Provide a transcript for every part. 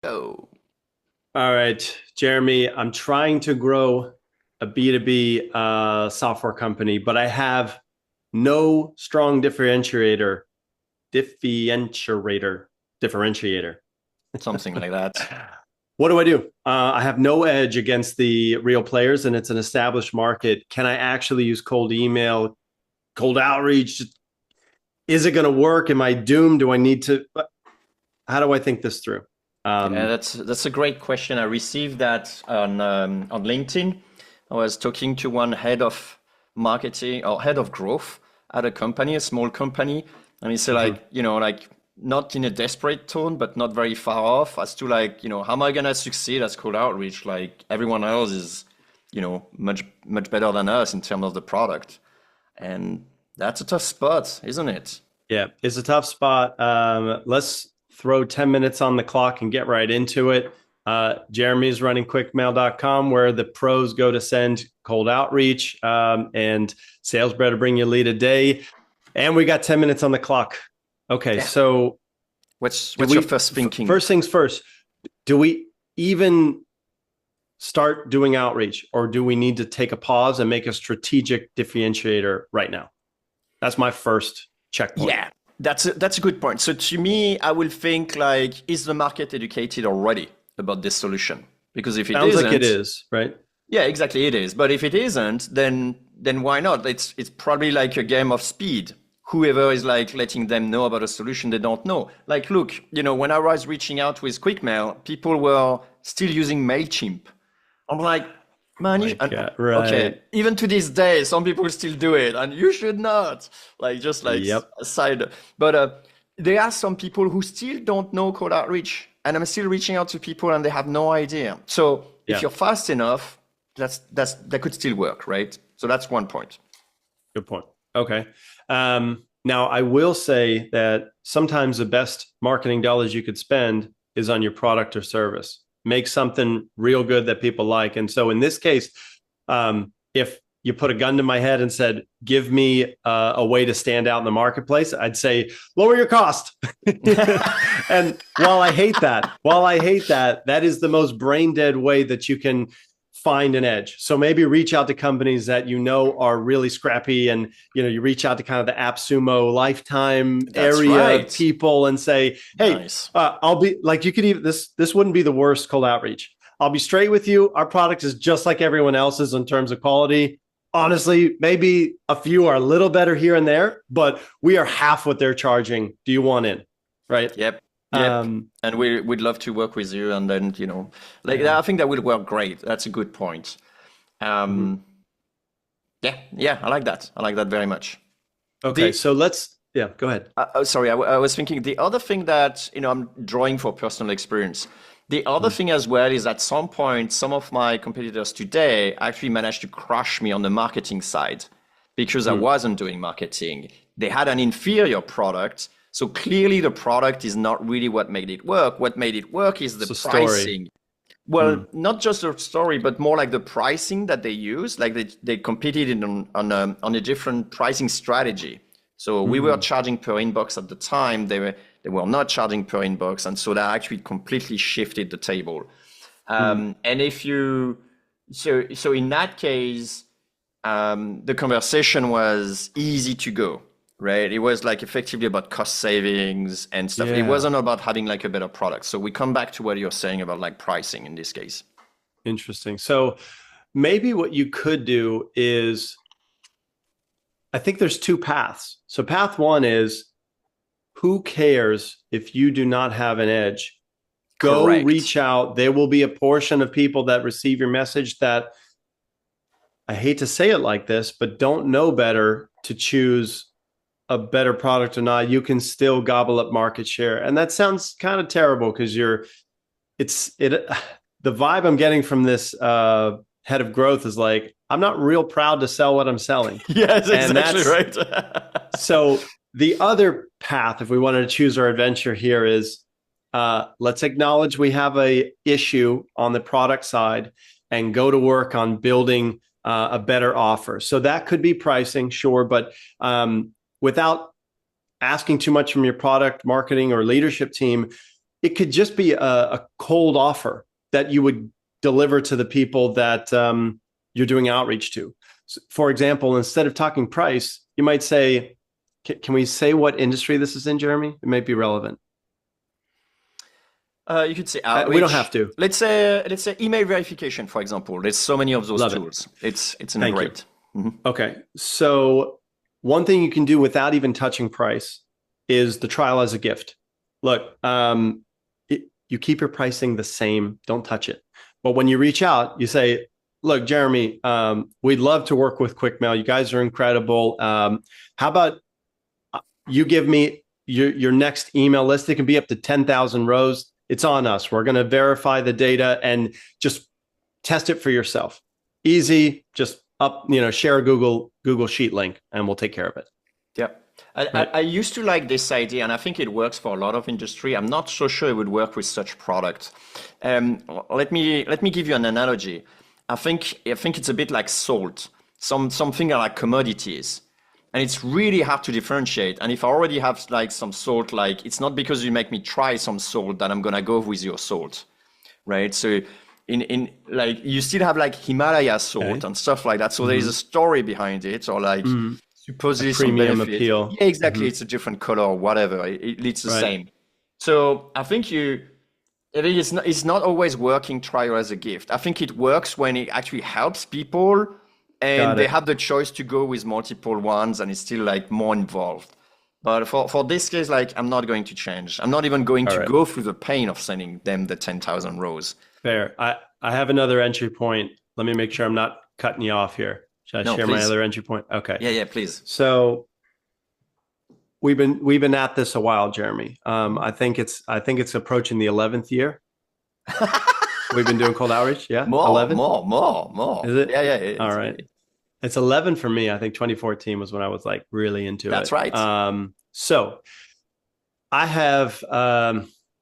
Go. All right, Jeremy, I'm trying to grow a B2B software company, but I have no strong differentiator, differentiator. Something like that. What do I do? I have no edge against the real players, and it's an established market. Can I actually use cold email, cold outreach? Is it going to work? Am I doomed? Do I need to? How do I think this through? Yeah, Um, that's a great question. I received that on LinkedIn. I was talking to one head of marketing or head of growth at a company, a small company, and he said mhm. like, like not in a desperate tone, but not very far off as to like, how am I gonna succeed as cold outreach? Like everyone else is, much better than us in terms of the product. And that's a tough spot, isn't it? Yeah, it's a tough spot. Let's throw 10 minutes on the clock and get right into it. Jeremy's running quickmail.com where the pros go to send cold outreach and SalesBread to bring you a lead a day. And we got 10 minutes on the clock. Okay, Yeah. so do What's your we, first thinking? first things first, do we even start doing outreach or do we need to take a pause and make a strategic differentiator right now? That's my first checkpoint. Yeah, that's a good point. So to me, I will think like, is the market educated already about this solution? Because if it Sounds like it isn't, is, right? yeah, exactly it is. But if it isn't, then why not? It's probably like a game of speed. Whoever is like letting them know about a solution they don't know. Like, look, when I was reaching out with QuickMail, people were still using MailChimp. I'm like, man, My and, God, okay, right. even to this day, some people still do it, and you should not. Like, just like Yep. aside, but there are some people who still don't know cold outreach, and I'm still reaching out to people, and they have no idea. So if Yeah. you're fast enough, that could still work, right? So that's one point. Good point. Okay. Now, I will say that sometimes the best marketing dollars you could spend is on your product or service. Make something real good that people like. And so in this case, if you put a gun to my head and said, give me a way to stand out in the marketplace, I'd say, lower your cost. And while I hate that, that is the most brain dead way that you can find an edge. So maybe reach out to companies that you know are really scrappy and you reach out to kind of the AppSumo lifetime That's area right. people and say, "Hey, Nice. I'll be like you could even this wouldn't be the worst cold outreach. I'll be straight with you. Our product is just like everyone else's in terms of quality. Honestly, maybe a few are a little better here and there, but we are half what they're charging. Do you want in?" Right? Yep. Yep. Um, And we'd love to work with you, and then like yeah. I think that would work great. That's a good point. Mhm. Um, yeah, yeah, I like that. I like that very much. Okay, The so yeah, go ahead. sorry, I was thinking the other thing that I'm drawing for personal experience. The other Mhm. thing as well is at some point, some of my competitors today actually managed to crush me on the marketing side because I Mhm. wasn't doing marketing. They had an inferior product. So clearly the product is not really what made it work. What made it work is the It's a story. pricing. Well, Mm. not just the story, but more like the pricing that they use. Like they competed on a different pricing strategy. So we were Mm. charging per inbox at the time. They were not charging per inbox, and so that actually completely shifted the table. Mm. And if you so in that case, the conversation was easy to go, right? It was like effectively about cost savings and stuff. It Yeah, wasn't about having like a better product. So we come back to what you're saying about like pricing in this case. interesting. So maybe what you could do is I think there's two paths. So path one is who cares if you do not have an edge? Go Correct. reach out. There will be a portion of people that receive your message that I hate to say it like this, but don't know better to choose a better product or not. You can still gobble up market share. And that sounds kind of terrible because it's it the vibe I'm getting from this head of growth is like I'm not real proud to sell what I'm selling, Yes, and exactly that's right. so the other path. If we wanted to choose our adventure here, is let's acknowledge we have a issue on the product side and go to work on building a better offer. So that could be pricing, sure, but without asking too much from your product marketing or leadership team, it could just be a cold offer that you would deliver to the people that you're doing outreach to. So, for example, instead of talking price, you might say, can we say what industry this is in, Jeremy? It might be relevant. You could say outreach. We don't have to. Let's say email verification, for example. There's so many of those Love tools. It's Thank great. you. Okay. So one thing you can do without even touching price is the trial as a gift. Look, you keep your pricing the same. Don't touch it. But when you reach out, you say, look, Jeremy, we'd love to work with QuickMail. You guys are incredible. How about you give me your next email list? It can be up to 10,000 rows. It's on us. We're going to verify the data and just test it for yourself. Easy, just share a Google Sheet link and we'll take care of it. Yeah. I used to like this idea, and I think it works for a lot of industry. I'm not so sure it would work with such product. Let me give you an analogy. I think it's a bit like salt. Something like commodities, and it's really hard to differentiate. And if I already have like some salt, like it's not because you make me try some salt that I'm gonna go with your salt, right? So in like you still have like Himalaya salt and stuff like that. So there is a story behind it, or like supposedly some premium benefit. appeal. Yeah, exactly. It's a different color or whatever. It's the same. So I think it's not always working trial as a gift. I think it works when it actually helps people and they have the choice to go with multiple ones and it's still like more involved. But for this case, like I'm not going to change. I'm not even going to go through the pain of sending them the 10,000 rows. Fair. I have another entry point. Let me make sure I'm not cutting you off here. Should I share my other entry point? Okay. Yeah, please. So we've been at this a while, Jeremy. I think it's approaching the 11th year. We've been doing cold outreach. Yeah. More. 11? More. Is it? Yeah. All right. It's 11 for me. I think 2014 was when I was like really into it. That's right. So I have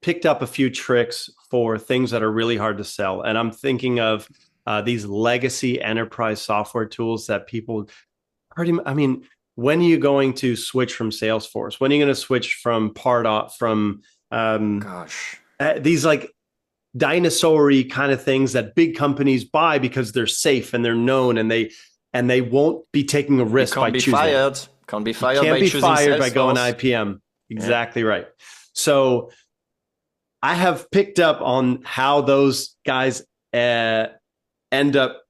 picked up a few tricks for things that are really hard to sell. And I'm thinking of these legacy enterprise software tools that people when are you going to switch from Salesforce? When are you going to switch from Pardot, from these like dinosaur-y kind of things that big companies buy because they're safe and they're known and they won't be taking a risk by choosing. Can't be fired by going IPM. Exactly right. So I have picked up on how those guys end up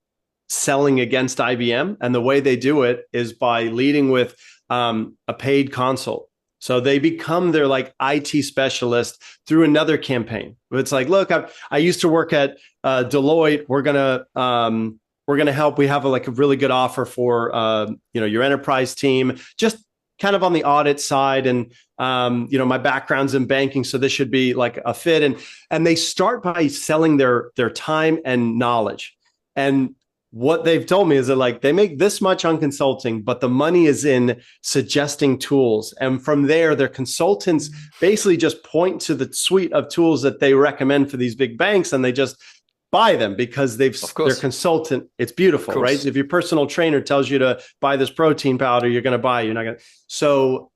selling against IBM. And the way they do it is by leading with a paid consult. So they become their like IT specialist through another campaign. It's like, look, I used to work at Deloitte. We're gonna help. We have a really good offer for your enterprise team, just kind of on the audit side. And my background's in banking, so this should be like a fit. And they start by selling their time and knowledge. And what they've told me is that like they make this much on consulting, but the money is in suggesting tools. And from there, their consultants basically just point to the suite of tools that they recommend for these big banks, and they just buy them because their consultant. It's beautiful, right? If your personal trainer tells you to buy this protein powder, you're going to buy. You're not going to. So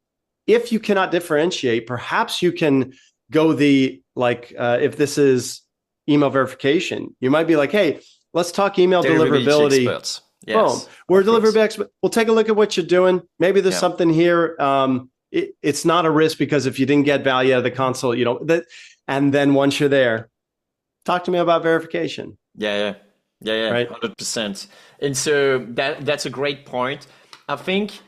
if you cannot differentiate, perhaps you can go if this is email verification, you might be like, hey, let's talk email deliverability. Experts. Yes, boom. We're deliverability experts. We'll take a look at what you're doing. Maybe there's something here. It's not a risk because if you didn't get value out of the consult, and then once you're there, talk to me about verification. Yeah. Right? 100%. And so that's a great point. I think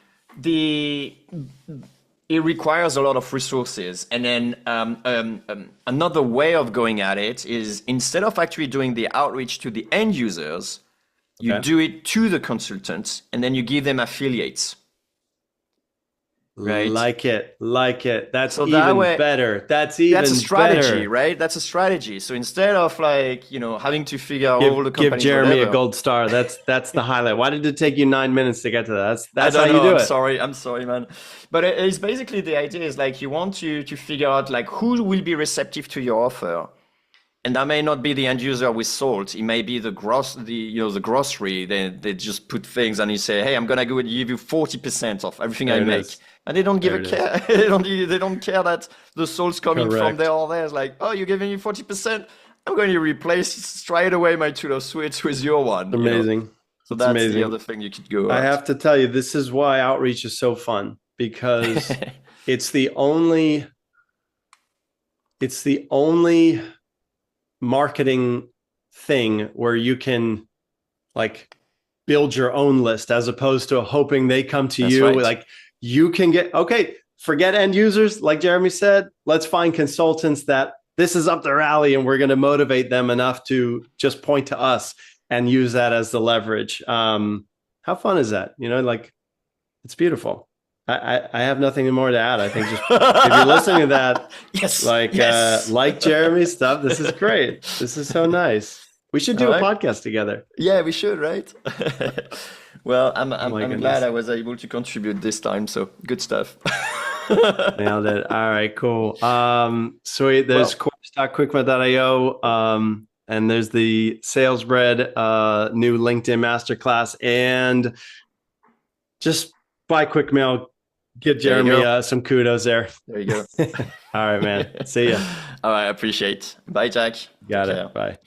it requires a lot of resources. And then another way of going at it is instead of actually doing the outreach to the end users, you do it to the consultants and then you give them affiliates. Right? Like it. That's even better. That's a strategy, better. Right? That's a strategy. So instead of having to figure out all the companies, give Jeremy a gold star. That's the highlight. Why did it take you 9 minutes to get to that? That's how you do it. I'm sorry, man. But it's basically the idea is like you want to figure out like who will be receptive to your offer. And that may not be the end user with salt. It may be the grocery. They just put things and you say, hey, I'm gonna give you 40% of everything I make. And they don't give There a it is. care. They don't care that the soul's coming from Correct. there or there. It's like, oh, you're giving me 40%. I'm going to replace straight away my Tudor suite with your one. You know? Amazing. So It's that's the amazing. other thing you could go I at. have to tell you, this is why outreach is so fun, because it's the only marketing thing where you can like build your own list as opposed to hoping they come to That's you. right. Like you can get, okay, forget end users. Like Jeremy said, let's find consultants that this is up their alley and we're going to motivate them enough to just point to us and use that as the leverage. How fun is that? You know, like it's beautiful. I have nothing more to add. I think just if you're listening to that, Yes. like Yes. like Jeremy's stuff, this is great. This is so nice. We should do All a right. podcast together. Yeah, we should, right? Well, I'm my glad goodness. I was able to contribute this time. So good stuff. Nailed it. All right, cool. Sweet. There's Well, course.quickmail.io. And there's the SalesBread new LinkedIn masterclass. And just buy QuickMail. Give there you Jeremy go. some kudos there. There you go. All right, man. See ya. All right, I appreciate. Bye, Jack. Take Got care. it. Bye.